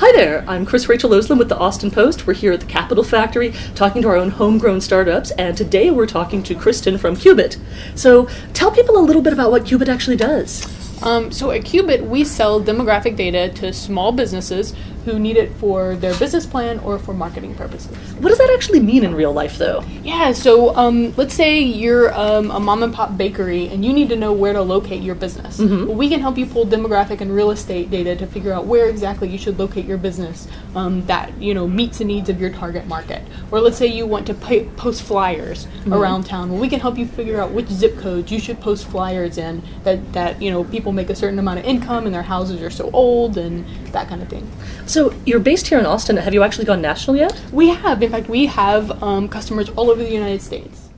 Hi there, I'm Chris Rachel Oslin with the Austin Post. We're here at the Capital Factory talking to our own homegrown startups, and today we're talking to Kristen from Qubit. So tell people a little bit about what Qubit actually does. So at Qubit, we sell demographic data to small businesses who need it for their business plan or for marketing purposes. What does that actually mean in real life, though? Yeah, so let's say you're a mom and pop bakery and you need to know where to locate your business. Well, we can help you pull demographic and real estate data to figure out where exactly you should locate your business that meets the needs of your target market. Or let's say you want to post flyers around town. Well, we can help you figure out which zip codes you should post flyers in that people make a certain amount of income and their houses are so old and that kind of thing. So you're based here in Austin. Have you actually gone national yet? We have. In fact, we have customers all over the United States.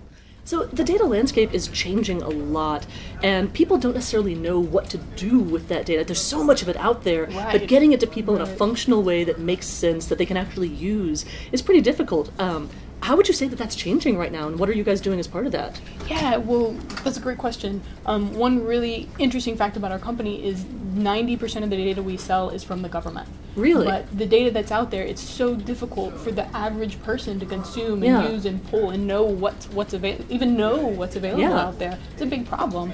So the data landscape is changing a lot, and people don't necessarily know what to do with that data. There's so much of it out there, but getting it to people in a functional way that makes sense, that they can actually use, is pretty difficult. How would you say that that's changing right now, and what are you guys doing as part of that? Yeah, well, that's a great question. One really interesting fact about our company is 90% of the data we sell is from the government. Really? But the data that's out there, it's so difficult for the average person to consume and use and pull and know what's available out there. It's a big problem.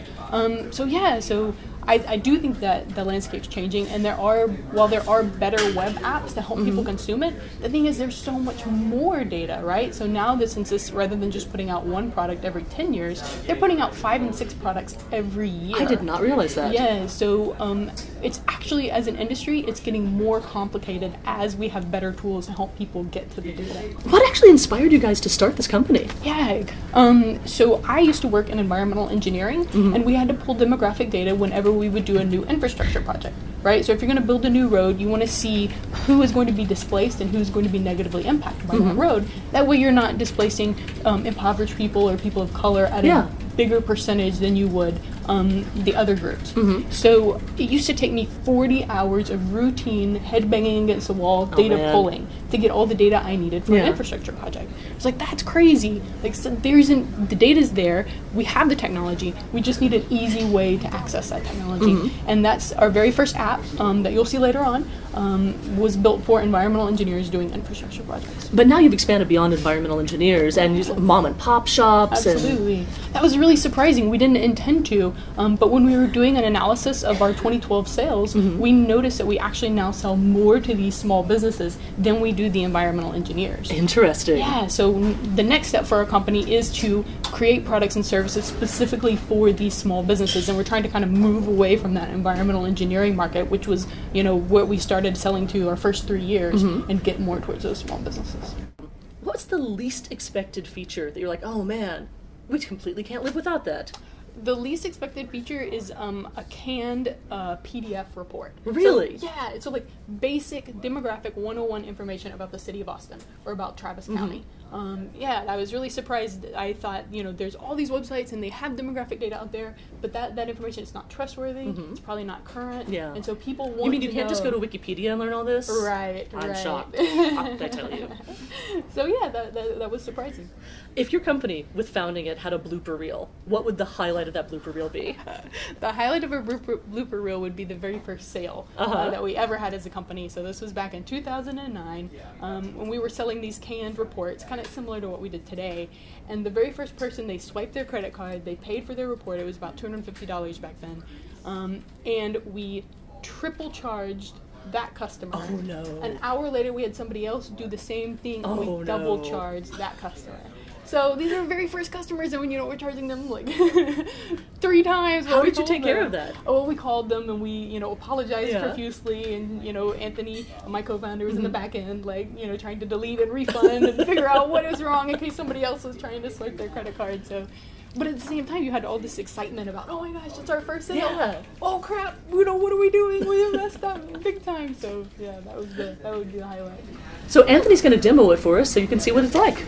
So I do think that the landscape's changing, and while there are better web apps to help people consume it, the thing is there's so much more data, right? So now the census, rather than just putting out one product every 10 years, they're putting out 5 and 6 products every year. I did not realize that. Yeah, so it's actually, as an industry, it's getting more complicated as we have better tools to help people get to the data. What actually inspired you guys to start this company? Yeah, so I used to work in environmental engineering, and we had to pull demographic data whenever we would do a new infrastructure project, right? So if you're going to build a new road, you want to see who is going to be displaced and who's going to be negatively impacted by that road. That way you're not displacing impoverished people or people of color at a bigger percentage than you would the other groups. So it used to take me 40 hours of routine head banging against the wall data pulling to get all the data I needed for an infrastructure project. It's like, that's crazy. Like, so the data's there, we have the technology, we just need an easy way to access that technology. And that's our very first app that you'll see later on was built for environmental engineers doing infrastructure projects. But now you've expanded beyond environmental engineers and use mom and pop shops. Absolutely. That was really surprising. We didn't intend to, but when we were doing an analysis of our 2012 sales, we noticed that we actually now sell more to these small businesses than we do the environmental engineers. Interesting. Yeah, so the next step for our company is to create products and services specifically for these small businesses, and we're trying to kind of move away from that environmental engineering market, which was, what we started selling to our first 3 years, and get more towards those small businesses. What's the least expected feature that you're like, oh man, we completely can't live without that? The least expected feature is a canned PDF report. Really? So, yeah, so like basic demographic 101 information about the city of Austin or about Travis County. I was really surprised. I thought, there's all these websites and they have demographic data out there, but that information is not trustworthy. It's probably not current. Yeah. And so people want You mean you can't just go to Wikipedia and learn all this? Right. I'm shocked. How did I tell you? So yeah, that was surprising. If your company, with founding it, had a blooper reel, what would the highlight of that blooper reel be? The highlight of a blooper reel would be the very first sale that we ever had as a company. So this was back in 2009 when we were selling these canned reports, kind of similar to what we did today. And the very first person, they swiped their credit card, they paid for their report. It was about $250 back then. And we triple charged that customer. Oh no. An hour later we had somebody else do the same thing, and we double charged that customer. So these are our very first customers, and we're charging them like 3 times. How did you take care of that? Oh, we called them and we, apologized profusely, and Anthony, my co-founder, was in the back end, trying to delete and refund and figure out what was wrong in case somebody else was trying to swipe their credit card. So, but at the same time, you had all this excitement about, oh my gosh, it's our first sale. Yeah. Oh crap, what are we doing? We messed up big time. So yeah, that would be the highlight. So Anthony's going to demo it for us so you can see what it's like.